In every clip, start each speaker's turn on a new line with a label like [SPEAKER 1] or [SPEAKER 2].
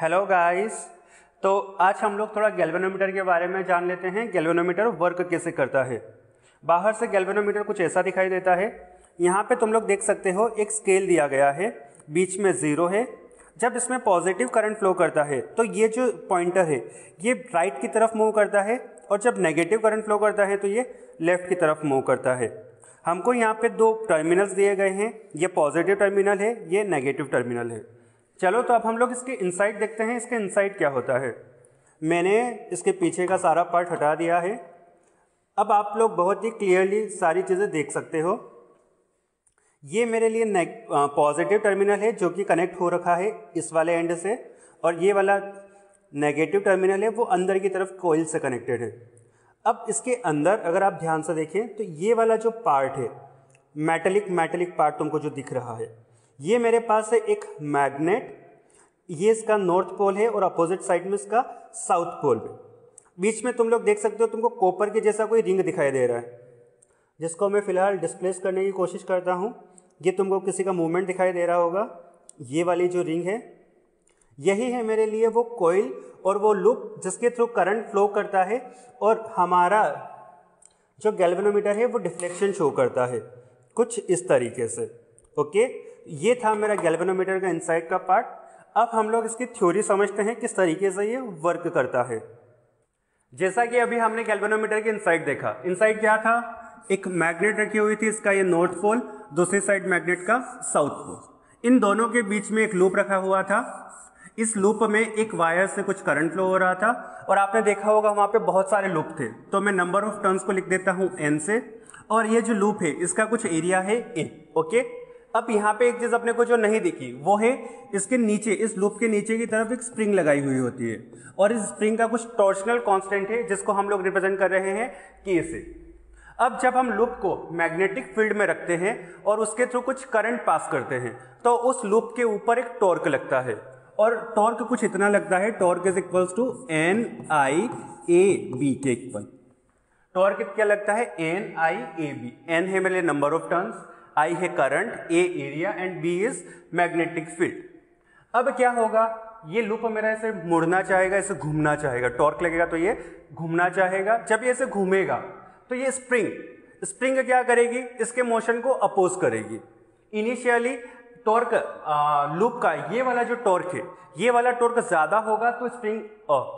[SPEAKER 1] Hello guys. तो आज हम लोग थोड़ा गैल्वेनोमीटर के बारे में जान लेते हैं। गैल्वेनोमीटर वर्क कैसे करता है। बाहर से गैल्वेनोमीटर कुछ ऐसा दिखाई देता है। यहाँ पे तुम लोग देख सकते हो एक स्केल दिया गया है, बीच में 0 है। जब इसमें पॉजिटिव करंट फ्लो करता है तो ये जो पॉइंटर है ये राइट की तरफ मूव करता है, और जब नेगेटिव करंट फ्लो करता है तो ये लेफ्ट की तरफ मूव करता है। हमको यहाँ पे 2 टर्मिनल्स दिए गए हैं, ये पॉजिटिव टर्मिनल है, ये नेगेटिव टर्मिनल है। चलो तो अब हम लोग इसके इनसाइड देखते हैं, इसके इनसाइड क्या होता है। मैंने इसके पीछे का सारा पार्ट हटा दिया है। अब आप लोग बहुत ही क्लियरली सारी चीज़ें देख सकते हो। ये मेरे लिए पॉजिटिव टर्मिनल है जो कि कनेक्ट हो रखा है इस वाले एंड से, और ये वाला नेगेटिव टर्मिनल है वो अंदर की तरफ कॉइल से कनेक्टेड है। अब इसके अंदर अगर आप ध्यान से देखें तो ये वाला जो पार्ट है मेटेलिक पार्ट तुमको जो दिख रहा है, ये मेरे पास है एक मैग्नेट। ये इसका नॉर्थ पोल है और अपोजिट साइड में इसका साउथ पोल है। बीच में तुम लोग देख सकते हो तुमको कॉपर के जैसा कोई रिंग दिखाई दे रहा है, जिसको मैं फिलहाल डिस्प्लेस करने की कोशिश करता हूँ। ये तुमको किसी का मूवमेंट दिखाई दे रहा होगा। ये वाली जो रिंग है यही है मेरे लिए वो कॉइल और वो लूप जिसके थ्रू करंट फ्लो करता है, और हमारा जो गैल्वेनोमीटर है वो डिफ्लेक्शन शो करता है कुछ इस तरीके से। ओके, ये था मेरा गैल्वेनोमीटर का इनसाइड का पार्ट। अब हम लोग इसकी थ्योरी समझते हैं किस तरीके से ये वर्क करता है। जैसा कि अभी हमने गैल्वेनोमीटर के इनसाइड देखा, इनसाइड क्या था, एक मैग्नेट रखी हुई थी, इसका ये नॉर्थ पोल, दूसरी साइड मैग्नेट का साउथ पोल। इन दोनों के बीच में एक लूप रखा हुआ था। इस लूप में एक वायर से कुछ करंट फ्लो हो रहा था, और आपने देखा होगा वहां पे बहुत सारे लूप थे। तो मैं नंबर ऑफ टर्न्स को लिख देता हूं n से, और ये जो लूप है इसका कुछ एरिया है a। ओके, अब यहाँ पे एक चीज अपने को जो नहीं दिखी वो है इसके नीचे, इस लूप के नीचे की तरफ एक स्प्रिंग लगाई हुई होती है, और इस स्प्रिंग का कुछ टॉर्शनल कांस्टेंट है जिसको हम लोग रिप्रेजेंट कर रहे हैं K से। अब जब हम लूप को मैग्नेटिक फील्ड में रखते हैं और उसके थ्रू कुछ करंट पास करते हैं तो उस लूप के ऊपर एक टॉर्क लगता है, और टॉर्क कुछ इतना लगता है, torque is equals to NIAB के इक्वल। टॉर्क क्या लगता है, NIAB। N है मेरे नंबर ऑफ टर्न्स, I है current, A area and B is magnetic field. अब क्या होगा, ये लूप मेरा ऐसे मुड़ना चाहेगा, ऐसे घूमना चाहेगा, टॉर्क लगेगा तो ये घूमना चाहेगा। जब ये ऐसे घूमेगा तो ये स्प्रिंग क्या करेगी, इसके मोशन को अपोज करेगी। इनिशियली टॉर्क लूप का ये वाला जो टॉर्क है, ये वाला टॉर्क ज्यादा होगा तो स्प्रिंग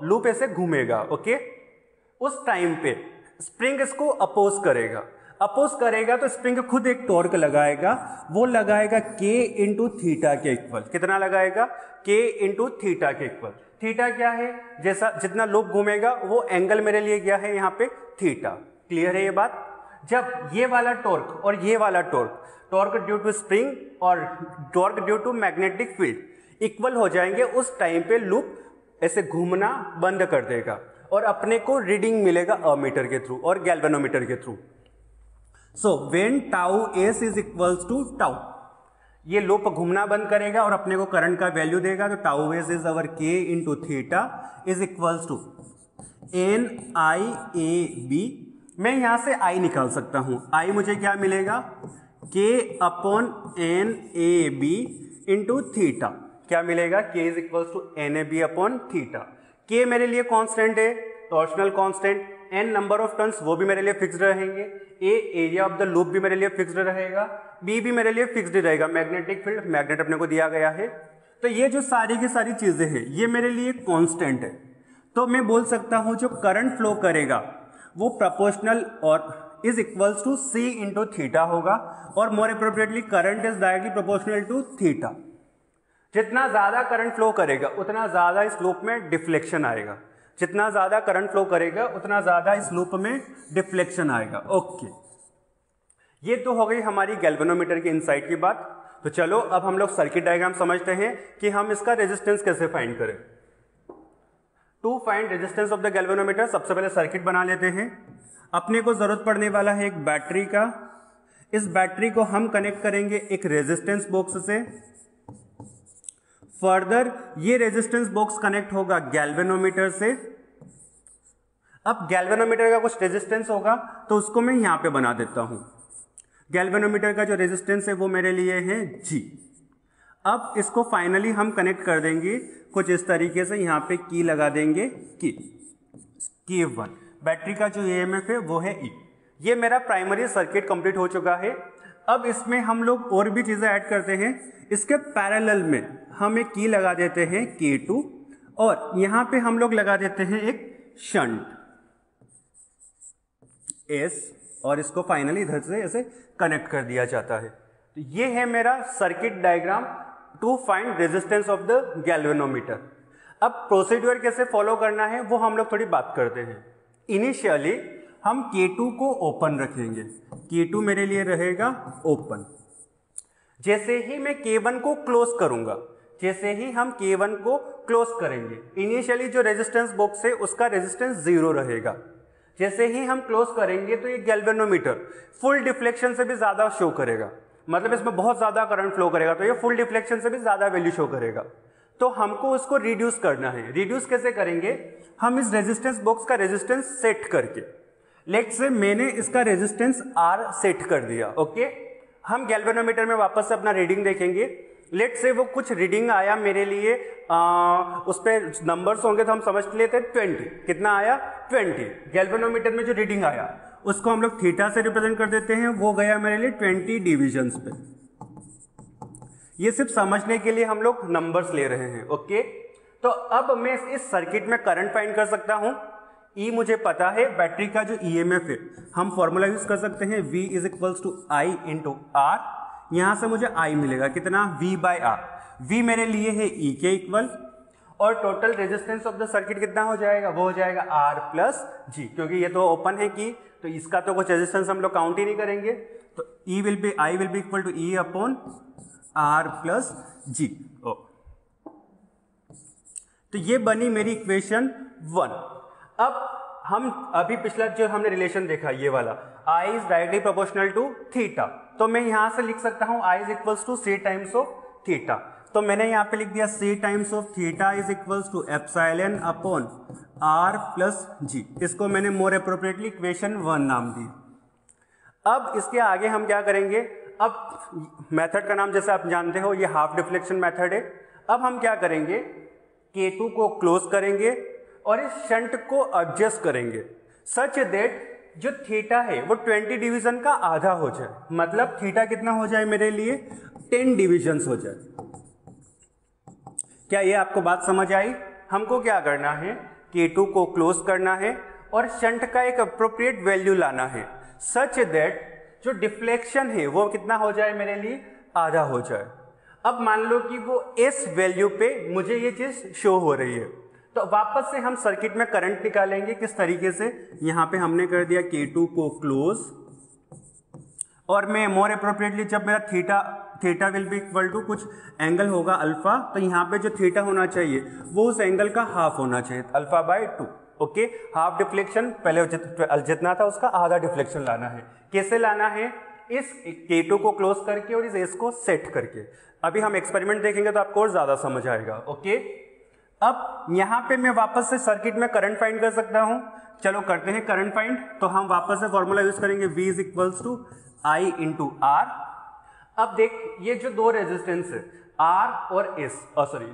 [SPEAKER 1] लूप ऐसे घूमेगा। ओके, उस टाइम पे स्प्रिंग इसको अपोज करेगा तो स्प्रिंग खुद एक टॉर्क लगाएगा, वो लगाएगा K इंटू थीटा के इक्वल। कितना लगाएगा, K इंटू थीटा के इक्वल। थीटा क्या है, जैसा जितना लूप घूमेगा वो एंगल मेरे लिए क्या है यहाँ पे थीटा। क्लियर है ये बात। जब ये वाला टॉर्क और ये वाला टॉर्क ड्यू टू स्प्रिंग और torque due to magnetic field equal हो जाएंगे, उस टाइम पे लूप ऐसे घूमना बंद कर देगा और अपने को रीडिंग मिलेगा अमीटर के थ्रू और गैल्वेनोमीटर के through. So when tau S is equals to tau, ये लूप घूमना बंद करेगा और अपने को करंट का वैल्यू देगा। तो tau S is our K into theta is equals to NIAB। मैं यहां से I निकाल सकता हूं। I मुझे क्या मिलेगा, K upon NAB into theta. क्या मिलेगा, K is equals to NAB upon theta. K मेरे लिए कांस्टेंट है, torsional constant. N number of turns वो भी मेरे लिए फिक्स्ड रहेंगे। A area of the loop भी मेरे लिए फिक्स्ड रहेगा। B भी मेरे लिए फिक्स्ड रहेगा। मैग्नेटिक फील्ड, मैग्नेट अपने को दिया गया है। तो ये जो सारी की सारी चीजें हैं ये मेरे लिए कांस्टेंट है। तो मैं बोल सकता हूं जो करंट फ्लो करेगा वो प्रोपोर्शनल और is equals to C into theta होगा, और more appropriately current is directly proportional to theta. जितना ज्यादा करंट फ्लो करेगा उतना ज्यादा इस लूप में डिफ्लेक्शन आएगा। जितना ज्यादा करंट फ्लो करेगा उतना ज्यादा इस लूप में डिफ्लेक्शन आएगा। ओके, ये तो हो गई हमारी गैल्वेनोमीटर के इनसाइड की बात। तो चलो अब हम लोग सर्किट डायग्राम समझते हैं कि हम इसका रेजिस्टेंस कैसे फाइंड करें। To find resistance of the galvanometer सबसे पहले सर्किट बना लेते हैं। अपने को जरूरत पड़ने वाला है एक बैटरी का। इस बैटरी को हम कनेक्ट करेंगे एक रेजिस्टेंस बॉक्स से। फर्दर ये रेजिस्टेंस बॉक्स कनेक्ट होगा गैल्वेनोमीटर से। अब गैल्वेनोमीटर का कुछ रेजिस्टेंस होगा तो उसको मैं यहां पे बना देता हूं। गैल्वेनोमीटर का जो रेजिस्टेंस है वो मेरे लिए है G। अब इसको फाइनली हम कनेक्ट कर देंगे कुछ इस तरीके से, यहाँ पे की लगा देंगे, की 1, बैटरी का जो EMF है वो है E। ये मेरा प्राइमरी सर्किट कंप्लीट हो चुका है। अब इसमें हम लोग और भी चीजें ऐड करते हैं। इसके पैरेलल में हम एक की लगा देते हैं K2, और यहां पे हम लोग लगा देते हैं एक शंट S, और इसको फाइनली इधर से ऐसे कनेक्ट कर दिया जाता है। तो ये है मेरा circuit diagram to find resistance of the galvanometer. अब प्रोसीड्यूर कैसे फॉलो करना है वो हम लोग थोड़ी बात करते हैं। इनिशियली हम K2 को ओपन रखेंगे, K2 मेरे लिए रहेगा ओपन। जैसे ही मैं K1 को क्लोज करूंगा, जैसे ही हम K1 को क्लोज करेंगे, इनिशियली जो रेजिस्टेंस बॉक्स है उसका रेजिस्टेंस 0 रहेगा। जैसे ही हम क्लोज करेंगे तो ये गैल्वेनोमीटर फुल डिफ्लेक्शन से भी ज्यादा शो करेगा, मतलब इसमें बहुत ज्यादा करंट फ्लो करेगा, तो ये फुल डिफ्लेक्शन से भी ज्यादा वैल्यू शो करेगा। तो हमको उसको रिड्यूस करना है। रिड्यूस कैसे करेंगे? हम इस रेजिस्टेंस बॉक्स का रेजिस्टेंस सेट करके, लेट्स से मैंने इसका रेजिस्टेंस R सेट कर दिया, ओके। हम गैल्वेनोमीटर में वापस से अपना रीडिंग देखेंगे। लेट्स से वो कुछ रीडिंग आया मेरे लिए, उस पर नंबर्स होंगे तो हम समझ लेते हैं 20। कितना आया? 20। गैल्वेनोमीटर में जो रीडिंग आया उसको हम लोग थीटा से रिप्रेजेंट कर देते हैं, वो गया मेरे लिए 20 डिविजन्स पे। ये सिर्फ समझने के लिए हम लोग नंबर्स ले रहे हैं, ओके। तो अब मैं इस सर्किट में करंट फाइंड कर सकता हूं। E मुझे पता है, बैटरी का जो EMF है हम फॉर्मूला यूज कर सकते हैं, V is equals to I into R। यहां से मुझे I मिलेगा कितना? V bye R। V मेरे लिए है E के इक्वल, और total resistance of the circuit कितना हो जाएगा? वो हो जाएगा R प्लस G, क्योंकि ये तो ओपन है की, तो इसका तो कुछ रेजिस्टेंस हम लोग काउंट ही नहीं करेंगे। तो I will be equal to E upon R plus G। तो ये बनी मेरी इक्वेशन 1। अब हम अभी पिछला जो हमने रिलेशन देखा ये वाला, I is directly proportional to theta, तो मैं यहां से लिख सकता हूं I is equals to C times of theta. तो मैंने यहां पे लिख दिया C times of theta is equals to epsilon upon R plus G। इसको मैंने मोर अप्रोप्रिएटली इक्वेशन 1 नाम दी। अब इसके आगे हम क्या करेंगे? अब मेथड का नाम जैसे आप जानते हो ये हाफ डिफ्लेक्शन मेथड है। अब हम क्या करेंगे? K2 को क्लोज करेंगे और इस शंट को एडजस्ट करेंगे सच दैट जो थीटा है वो 20 डिवीजन का आधा हो जाए, मतलब थीटा कितना हो जाए मेरे लिए? 10 डिविजन्स हो जाए। क्या ये आपको बात समझ आई? हमको क्या करना है? K2 को क्लोज करना है और शंट का एक अप्रोप्रिएट वैल्यू लाना है सच दैट जो डिफ्लेक्शन है वो कितना हो जाए मेरे लिए? आधा हो जाए। अब मान लो कि वो इस वैल्यू पे मुझे ये चीज शो हो रही है, तो वापस से हम सर्किट में करंट निकालेंगे। किस तरीके से? यहां पे हमने कर दिया K2 को क्लोज, और मैं मोर अप्रोप्रिएटली जब मेरा थीटा विल बी इक्वल टू कुछ एंगल होगा अल्फा, तो यहाँ पे जो थीटा होना चाहिए वो उस एंगल का हाफ होना चाहिए, alpha by 2, okay. Half deflection पहले जितना था उसका आधा डिफ्लेक्शन लाना है। कैसे लाना है? इस K2 को क्लोज करके और इस S को सेट करके। अभी हम एक्सपेरिमेंट देखेंगे तो आपको और ज्यादा समझ आएगा, ओके। अब यहां पे मैं वापस से सर्किट में करंट फाइंड कर सकता हूं। चलो करते हैं करंट फाइंड। तो हम वापस से फॉर्मूला यूज करेंगे, V is equals to I into R। अब देख, ये जो दो रेजिस्टेंस है R और S,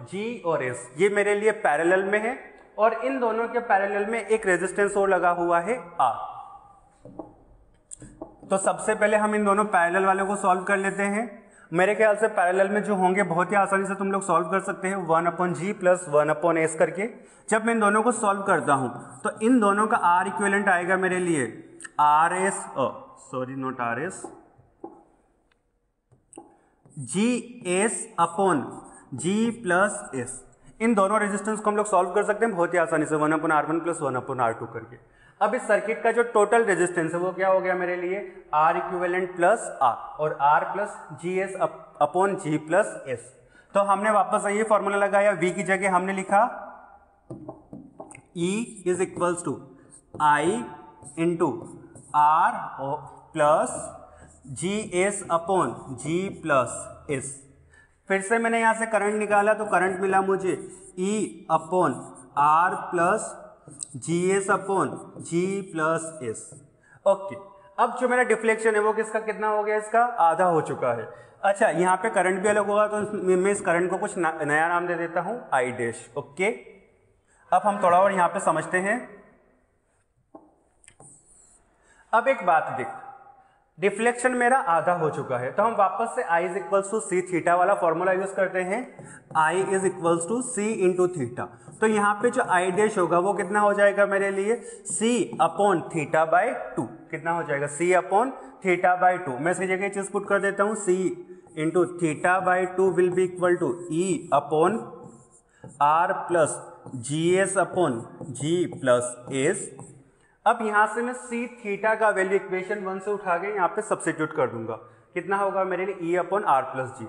[SPEAKER 1] G और S, ये मेरे लिए पैरेलल में है, और इन दोनों के पैरेलल में एक रेजिस्टेंस और लगा हुआ है R। तो सबसे पहले हम इन दोनों पैरेलल वालों को सॉल्व कर लेते हैं। मेरे ख्याल से पैरेलल में जो होंगे बहुत ही आसानी से तुम लोग सॉल्व कर सकते हैं, 1/G प्लस 1/S करके। जब मैं इन दोनों को सॉल्व करता हूं तो इन दोनों का R इक्विवेलेंट आएगा मेरे लिए GS upon G plus S। इन दोनों रेजिस्टेंस को हम लोग सॉल्व कर सकते हैं बहुत ही आसानी से, 1/R1 प्लस 1/R2 करके। अब इस सर्किट का जो टोटल रेजिस्टेंस है वो क्या हो गया मेरे लिए? R इक्विवेलेंट प्लस R, और R plus GS upon G plus S। तो हमने वापस ये फॉर्मूला लगाया, V की जगह हमने लिखा E is equals to I into R plus GS upon G plus S। फिर से मैंने यहां से करंट निकाला तो करंट मिला मुझे E upon R plus GS upon G plus S, okay. अब जो मेरा डिफ्लेक्शन है वो किसका कितना हो गया, इसका आधा हो चुका है। अच्छा, यहाँ पे करंट भी अलग होगा, तो मैं इस करंट को कुछ नया नाम दे देता हूँ आई डैश। ओके, अब हम थोड़ा और यहाँ पे समझते हैं। अब एक बात देख, डिफ्लेक्शन मेरा आधा हो चुका है, तो हम वापस से I is equals to C theta वाला फॉर्मूला यूज करते हैं। I is equals to C into theta. तो यहाँ पे जो आई डैश होगा वो कितना हो जाएगा मेरे लिए, C अपॉन थीटा बाई 2। कितना हो जाएगा, C अपॉन थीटा बाई 2। मैं इसकी जगह चीज पुट कर देता हूँ, C into theta by 2 will be equal to E upon R plus G S upon G plus S. अब यहां से मैं सी थीटा का वैल्यू इक्वेशन 1 से उठा के यहाँ पे सब्स्टिट्यूट कर दूंगा। कितना होगा मेरे लिए, E अपॉन आर प्लस जी।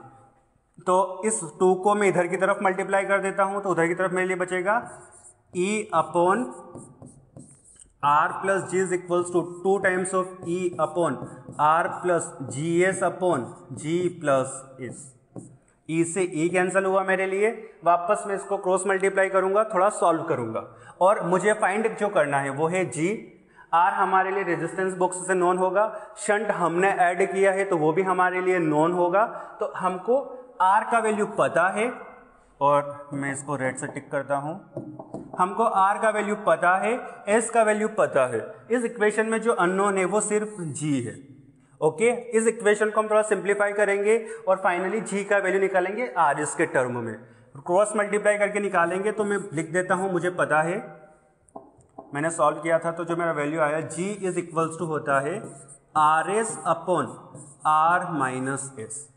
[SPEAKER 1] तो इस 2 को मैं इधर की तरफ मल्टीप्लाई कर देता हूं, तो उधर की तरफ मेरे लिए बचेगा E upon R plus G is equals to 2 times of E upon R plus G S upon G plus S. E से E कैंसिल हुआ मेरे लिए, वापस मैं इसको क्रॉस मल्टीप्लाई करूंगा, थोड़ा सॉल्व करूंगा, और मुझे फाइंड जो करना है वो है G। R हमारे लिए रेजिस्टेंस बॉक्स से नॉन होगा, शंट हमने ऐड किया है तो वो भी हमारे लिए नॉन होगा। तो हमको R का वैल्यू पता है, और मैं इसको रेड से टिक करता हूं। हमको R का वैल्यू पता है, S का वैल्यू पता है। इस इक्वेशन में जो अननोन है वो सिर्फ G है। ओके, इस इक्वेशन को हम थोड़ा सिंप्लीफाई करेंगे और फाइनली G का वैल्यू निकालेंगे R इस के टर्म में, क्रॉस मल्टीप्लाई करके निकालेंगे। तो मैं लिख देता हूं, मुझे पता है, मैंने सॉल्व किया था, तो जो मेरा वैल्यू आया G इज इक्वल्स टू होता है R S upon R minus S.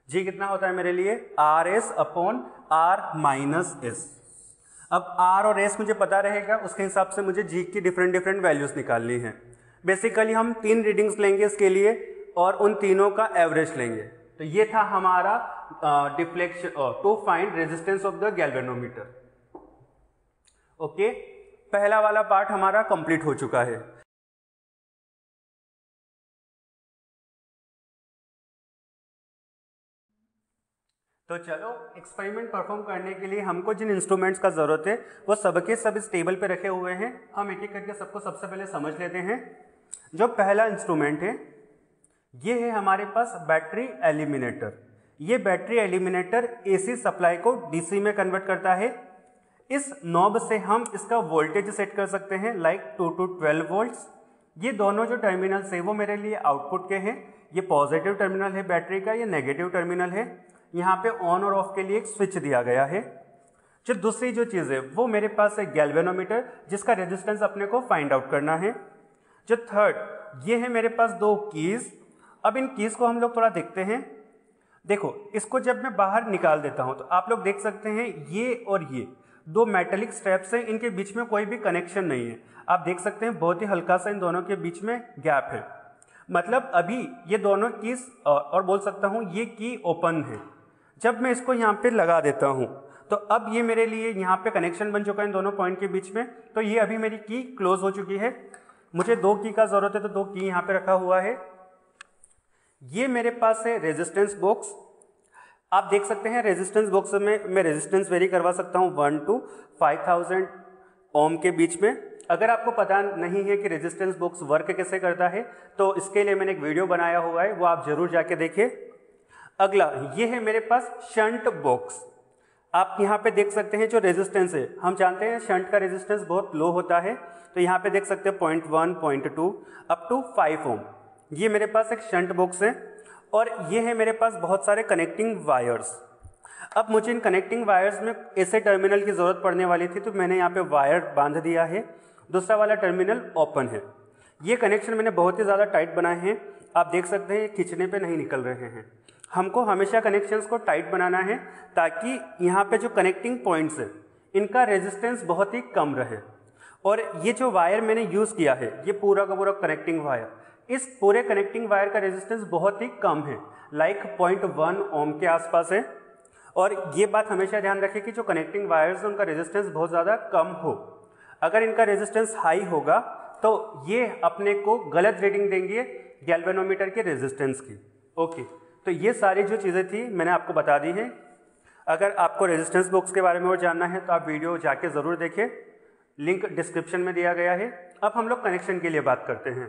[SPEAKER 1] जी कितना होता है मेरे लिए, R S upon R minus S. अब R और S मुझे पता रहेगा, उसके हिसाब से मुझे G की डिफरेंट वैल्यूज निकालनी है। बेसिकली हम 3 रीडिंग्स लेंगे इसके लिए और उन तीनों का एवरेज लेंगे। तो ये था हमारा deflection to find resistance of the galvanometer. Okay, पहला वाला पार्ट हमारा कंप्लीट हो चुका है। तो चलो, एक्सपेरिमेंट परफॉर्म करने के लिए हमको जिन इंस्ट्रूमेंट्स का जरूरत है वो सबके सब इस टेबल पे रखे हुए हैं। हम एक एक करके सबको सबसे पहले समझ लेते हैं। जो पहला इंस्ट्रूमेंट है ये है हमारे पास बैटरी एलिमिनेटर। ये बैटरी एलिमिनेटर एसी सप्लाई को डीसी में कन्वर्ट करता है। इस नॉब से हम इसका वोल्टेज सेट कर सकते हैं, लाइक 2 to 12 वोल्ट्स। ये दोनों जो टर्मिनल्स है वो मेरे लिए आउटपुट के हैं। ये पॉजिटिव टर्मिनल है बैटरी का, ये नेगेटिव टर्मिनल है। यहाँ पे ऑन और ऑफ के लिए एक स्विच दिया गया है। जो दूसरी जो चीज़ है वो मेरे पास है गैल्वेनोमीटर, जिसका रेजिस्टेंस अपने को फाइंड आउट करना है। जो थर्ड, ये है मेरे पास 2 कीज। अब इन कीज को हम लोग थोड़ा देखते हैं। देखो, इसको जब मैं बाहर निकाल देता हूं तो आप लोग देख सकते हैं ये और ये 2 मेटेलिक स्ट्रैप्स हैं, इनके बीच में कोई भी कनेक्शन नहीं है। आप देख सकते हैं बहुत ही हल्का सा इन दोनों के बीच में गैप है। मतलब अभी ये दोनों कीज, और बोल सकता हूं ये की ओपन है। जब मैं इसको यहाँ पे लगा देता हूँ तो अब ये मेरे लिए यहाँ पे कनेक्शन बन चुका है इन दोनों पॉइंट के बीच में। तो ये अभी मेरी की क्लोज हो चुकी है। मुझे 2 की का जरूरत है तो 2 की यहाँ पे रखा हुआ है। ये मेरे पास है रेजिस्टेंस बॉक्स। आप देख सकते हैं रेजिस्टेंस बॉक्स में मैं रेजिस्टेंस वेरी करवा सकता हूँ 1 to 5000 ओम के बीच में। अगर आपको पता नहीं है कि रेजिस्टेंस बॉक्स वर्क कैसे करता है तो इसके लिए मैंने एक वीडियो बनाया हुआ है, वो आप जरूर जाके देखिए। अगला ये है मेरे पास शंट बॉक्स। आप यहाँ पे देख सकते हैं जो रेजिस्टेंस है, हम जानते हैं शंट का रेजिस्टेंस बहुत लो होता है। तो यहाँ पे देख सकते हैं 0.1, 0.2 अप टू 5 ओम। ये मेरे पास एक शंट बॉक्स है और ये है मेरे पास बहुत सारे कनेक्टिंग वायर्स। अब मुझे इन कनेक्टिंग वायर्स में ऐसे टर्मिनल की जरूरत पड़ने वाली थी तो मैंने यहाँ पे वायर बांध दिया है। दूसरा वाला टर्मिनल ओपन है। ये कनेक्शन मैंने बहुत ही ज़्यादा टाइट बनाए हैं। आप देख सकते हैं खींचने पे नहीं निकल रहे हैं। हमको हमेशा कनेक्शंस को टाइट बनाना है ताकि यहाँ पे जो कनेक्टिंग पॉइंट्स है इनका रेजिस्टेंस बहुत ही कम रहे। और ये जो वायर मैंने यूज़ किया है ये पूरा का पूरा कनेक्टिंग वायर, इस पूरे कनेक्टिंग वायर का रेजिस्टेंस बहुत ही कम है, लाइक 0.1 ओम के आसपास है। और ये बात हमेशा ध्यान रखें कि जो कनेक्टिंग वायर्स है उनका रेजिस्टेंस बहुत ज़्यादा कम हो। अगर इनका रेजिस्टेंस हाई होगा तो ये अपने को गलत रीडिंग देंगे गैल्वेनोमीटर के रेजिस्टेंस की। ओके, तो ये सारी जो चीज़ें थी मैंने आपको बता दी हैं। अगर आपको रेजिस्टेंस बॉक्स के बारे में और जानना है तो आप वीडियो जाके ज़रूर देखें, लिंक डिस्क्रिप्शन में दिया गया है। अब हम लोग कनेक्शन के लिए बात करते हैं।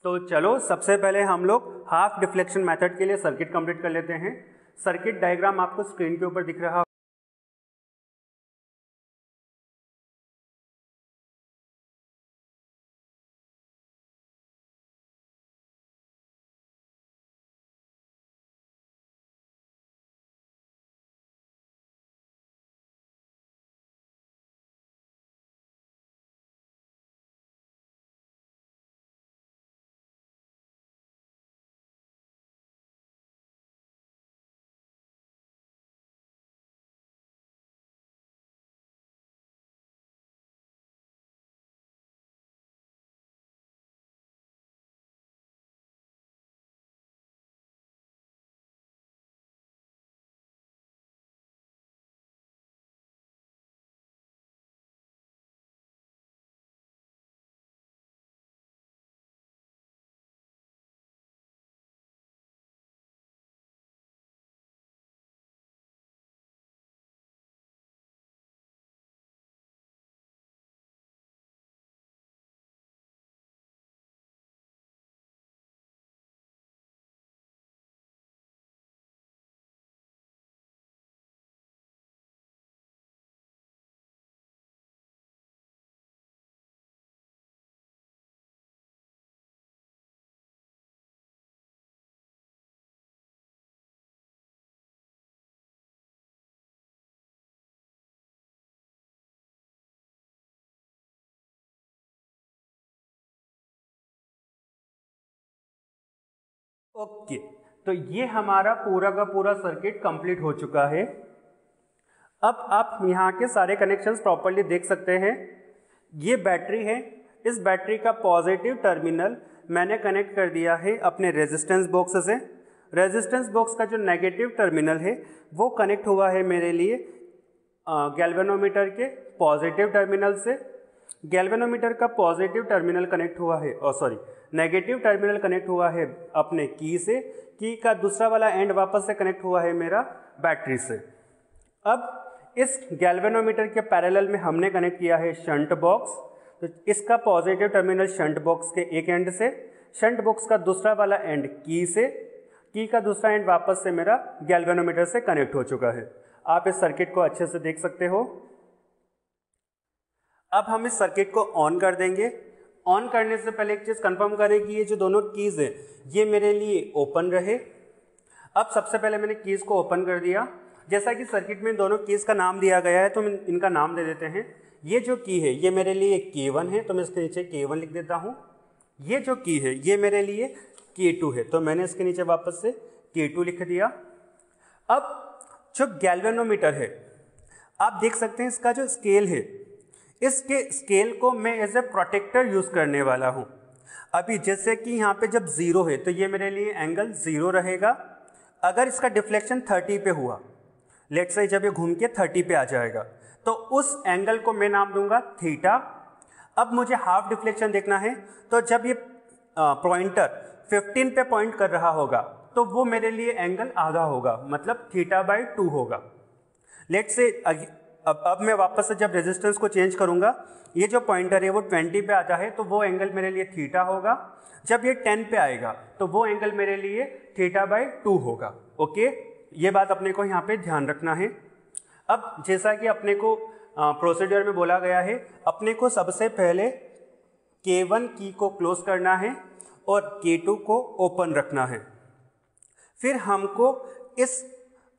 [SPEAKER 1] तो चलो सबसे पहले हम लोग हाफ डिफ्लेक्शन मेथड के लिए सर्किट कंप्लीट कर लेते हैं। सर्किट डायग्राम आपको स्क्रीन के ऊपर दिख रहा। ओके, तो ये हमारा पूरा का पूरा सर्किट कंप्लीट हो चुका है। अब आप यहाँ के सारे कनेक्शंस प्रॉपर्ली देख सकते हैं। ये बैटरी है, इस बैटरी का पॉजिटिव टर्मिनल मैंने कनेक्ट कर दिया है अपने रेजिस्टेंस बॉक्स से। रेजिस्टेंस बॉक्स का जो नेगेटिव टर्मिनल है वो कनेक्ट हुआ है मेरे लिए गैल्वेनोमीटर के पॉजिटिव टर्मिनल से। गैल्वेनोमीटर का पॉजिटिव टर्मिनल कनेक्ट हुआ है नेगेटिव टर्मिनल कनेक्ट हुआ है अपने की से। की का दूसरा वाला एंड वापस से कनेक्ट हुआ है मेरा बैटरी से। अब इस गैल्वेनोमीटर के पैरेलल में हमने कनेक्ट किया है शंट बॉक्स। तो इसका पॉजिटिव टर्मिनल शंट बॉक्स के एक एंड से, शंट बॉक्स का दूसरा वाला एंड की से, की का दूसरा एंड वापस से मेरा गैल्वेनोमीटर से कनेक्ट हो चुका है। आप इस सर्किट को अच्छे से देख सकते हो। अब हम इस सर्किट को ऑन कर देंगे। ऑन करने से पहले एक चीज़ कंफर्म करें कि ये जो दोनों कीज़ है ये मेरे लिए ओपन रहे। अब सबसे पहले मैंने कीज़ को ओपन कर दिया। जैसा कि सर्किट में दोनों कीज़ का नाम दिया गया है तो हम इनका नाम दे देते हैं। ये जो की है ये मेरे लिए K1 है तो मैं इसके नीचे K1 लिख देता हूँ। ये जो की है ये मेरे लिए K2 है तो मैंने इसके नीचे वापस से K2 लिख दिया। अब जो गैल्वेनोमीटर है आप देख सकते हैं इसका जो स्केल है, इसके स्केल को मैं एज ए प्रोटेक्टर यूज़ करने वाला हूँ। अभी जैसे कि यहाँ पे जब 0 है तो ये मेरे लिए एंगल 0 रहेगा। अगर इसका डिफ्लेक्शन 30 पे हुआ, लेट्स से जब ये घूम के 30 पे आ जाएगा तो उस एंगल को मैं नाम दूंगा थीटा। अब मुझे हाफ डिफ्लेक्शन देखना है तो जब ये पॉइंटर 15 पे पॉइंट कर रहा होगा तो वो मेरे लिए एंगल आधा होगा, मतलब θ/2 होगा। लेट्स से अब मैं वापस से जब रेजिस्टेंस को चेंज करूंगा, ये जो पॉइंटर है वो 20 पे आता है तो वो एंगल मेरे लिए थीटा होगा। जब ये 10 पे आएगा तो वो एंगल मेरे लिए θ/2 होगा। ओके, ये बात अपने को यहाँ पे ध्यान रखना है। अब जैसा कि अपने को प्रोसीजर में बोला गया है, अपने को सबसे पहले K1 की को क्लोज करना है और K2 को ओपन रखना है। फिर हमको इस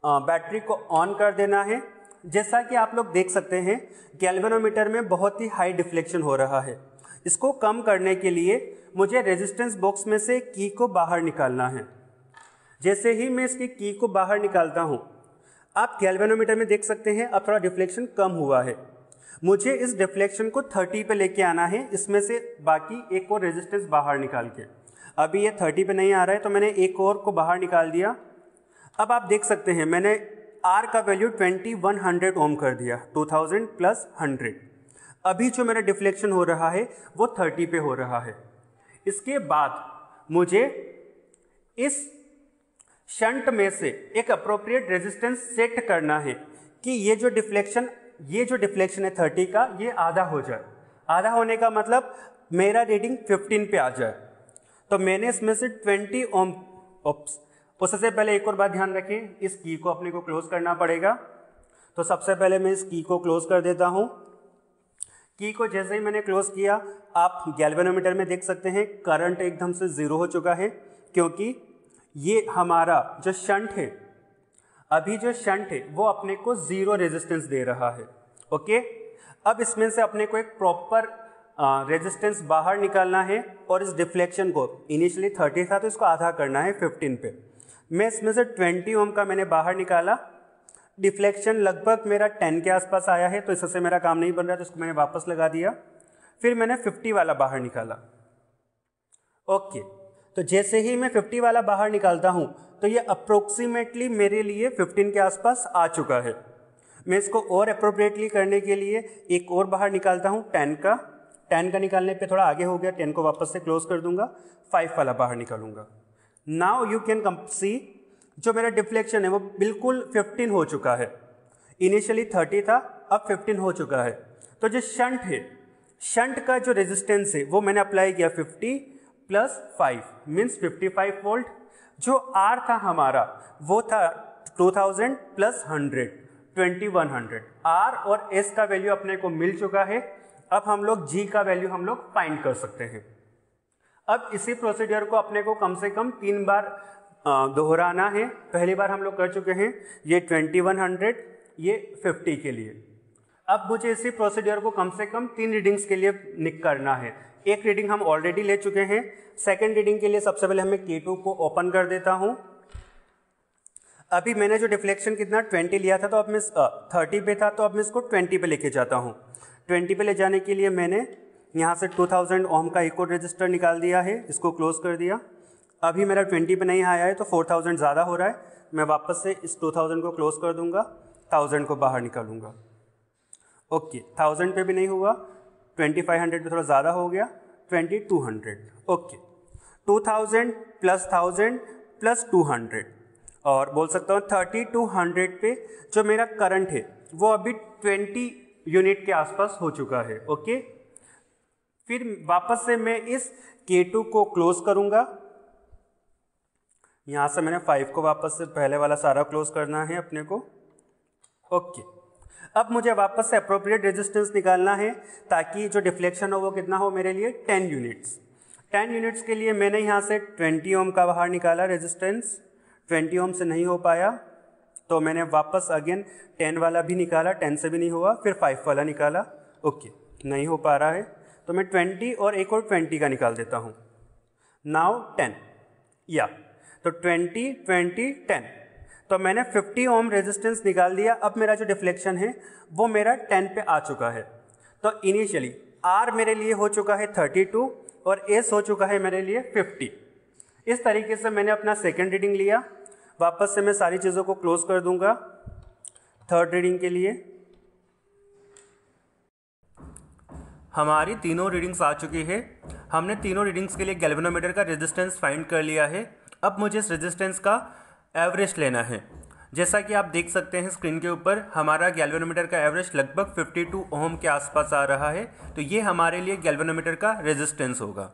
[SPEAKER 1] बैटरी को ऑन कर देना है। जैसा कि आप लोग देख सकते हैं गैल्वेनोमीटर में बहुत ही हाई डिफ्लेक्शन हो रहा है। इसको कम करने के लिए मुझे रेजिस्टेंस बॉक्स में से की को बाहर निकालना है। जैसे ही मैं इसकी की को बाहर निकालता हूँ, आप गैल्वेनोमीटर में देख सकते हैं अब थोड़ा डिफ्लेक्शन कम हुआ है। मुझे इस डिफ्लेक्शन को 30 पे लेके आना है, इसमें से बाकी एक और रेजिस्टेंस बाहर निकाल के। अभी ये 30 पे नहीं आ रहा है तो मैंने एक और को बाहर निकाल दिया। अब आप देख सकते हैं मैंने R का वैल्यू 2100 ओम कर दिया, 2000 + 100। अभी जो मेरा डिफ्लेक्शन हो रहा है वो 30 पे हो रहा है। इसके बाद मुझे इस शंट में से एक अप्रोप्रिएट रेजिस्टेंस सेट करना है कि ये जो डिफ्लेक्शन है 30 का, ये आधा हो जाए। आधा होने का मतलब मेरा रीडिंग 15 पे आ जाए। तो मैंने इसमें से 20 ओम, उससे पहले एक और बात ध्यान रखें, इस की को अपने को क्लोज करना पड़ेगा। तो सबसे पहले मैं इस की को क्लोज कर देता हूँ। की को जैसे ही मैंने क्लोज किया, आप गैल्वेनोमीटर में देख सकते हैं करंट एकदम से जीरो हो चुका है, क्योंकि ये हमारा जो शंट है, अभी जो शंट है वो अपने को जीरो रेजिस्टेंस दे रहा है। ओके, अब इसमें से अपने को एक प्रॉपर रेजिस्टेंस बाहर निकालना है और इस डिफ्लेक्शन को, इनिशियली 30 था तो इसको आधा करना है 15 पे। मैं इसमें से 20 ओम का मैंने बाहर निकाला, डिफ्लेक्शन लगभग मेरा 10 के आसपास आया है, तो इससे मेरा काम नहीं बन रहा तो इसको मैंने वापस लगा दिया। फिर मैंने 50 वाला बाहर निकाला। ओके, तो जैसे ही मैं 50 वाला बाहर निकालता हूं तो ये अप्रोक्सीमेटली मेरे लिए 15 के आसपास आ चुका है। मैं इसको और अप्रोप्रिएटली करने के लिए एक और बाहर निकालता हूं 10 का। 10 का निकालने पे थोड़ा आगे हो गया, 10 को वापस से क्लोज कर दूंगा, 5 वाला बाहर निकालूंगा। नाउ यू कैन सी जो मेरा डिफ्लेक्शन है वो बिल्कुल 15 हो चुका है। इनिशियली 30 था, अब 15 हो चुका है। तो जो शंट है, शंट का जो रेजिस्टेंस है वो मैंने अप्लाई किया 50 प्लस 5 मीन्स 55 वोल्ट। जो आर था हमारा वो था 2000 प्लस 100 2100। आर और एस का वैल्यू अपने को मिल चुका है। अब हम लोग जी का वैल्यू हम लोग फाइंड कर सकते हैं। अब इसी प्रोसीजर को अपने को कम से कम 3 बार दोहराना है। पहली बार हम लोग कर चुके हैं, ये 2100, ये 50 के लिए। अब मुझे इसी प्रोसीजर को कम से कम 3 रीडिंग्स के लिए करना है। एक रीडिंग हम ऑलरेडी ले चुके हैं। सेकेंड रीडिंग के लिए सबसे पहले मैं K2 को ओपन कर देता हूं। अभी मैंने जो डिफ्लेक्शन कितना 20 लिया था, तो अब मैं 30 पे था, तो अब मैं इसको 20 पे लेके जाता हूं। 20 पे ले जाने के लिए मैंने यहाँ से 2000 ओम का एक और रजिस्टर निकाल दिया है, इसको क्लोज कर दिया। अभी मेरा 20 पे नहीं आया है तो 4000 ज़्यादा हो रहा है, मैं वापस से इस 2000 को क्लोज कर दूंगा, 1000 को बाहर निकालूंगा। ओके, 1000 पे भी नहीं हुआ, 2500 पे थोड़ा ज़्यादा हो गया, 2200। ओके, 2000 प्लस 1000 प्लस 200, और बोल सकता हूँ 3200 पे जो मेरा करंट है वो अभी 20 यूनिट के आसपास हो चुका है। ओके, फिर वापस से मैं इस K2 को क्लोज करूंगा। यहां से मैंने 5 को वापस से पहले वाला सारा क्लोज करना है अपने को। ओके, अब मुझे वापस से अप्रोप्रिएट रेजिस्टेंस निकालना है ताकि जो डिफ्लेक्शन हो वो कितना हो मेरे लिए 10 यूनिट्स। 10 यूनिट्स के लिए मैंने यहाँ से 20 ओम का बाहर निकाला रेजिस्टेंस, 20 ओम से नहीं हो पाया तो मैंने वापस अगेन 10 वाला भी निकाला, 10 से भी नहीं हुआ, फिर 5 वाला निकाला। ओके, नहीं हो पा रहा है तो मैं 20 और एक और 20 का निकाल देता हूँ। नाउ 10 या तो 20 20 10, तो मैंने 50 ओम रेजिस्टेंस निकाल दिया। अब मेरा जो डिफ्लेक्शन है वो मेरा 10 पे आ चुका है। तो इनिशियली आर मेरे लिए हो चुका है 32 और एस हो चुका है मेरे लिए 50। इस तरीके से मैंने अपना सेकेंड रीडिंग लिया। वापस से मैं सारी चीज़ों को क्लोज कर दूंगा थर्ड रीडिंग के लिए। हमारी तीनों रीडिंग्स आ चुकी है। हमने तीनों रीडिंग्स के लिए गैल्वेनोमीटर का रेजिस्टेंस फाइंड कर लिया है। अब मुझे इस रेजिस्टेंस का एवरेज लेना है। जैसा कि आप देख सकते हैं स्क्रीन के ऊपर, हमारा गैल्वेनोमीटर का एवरेज लगभग 52 ओम के आसपास आ रहा है। तो ये हमारे लिए गैल्वेनोमीटर का रेजिस्टेंस होगा।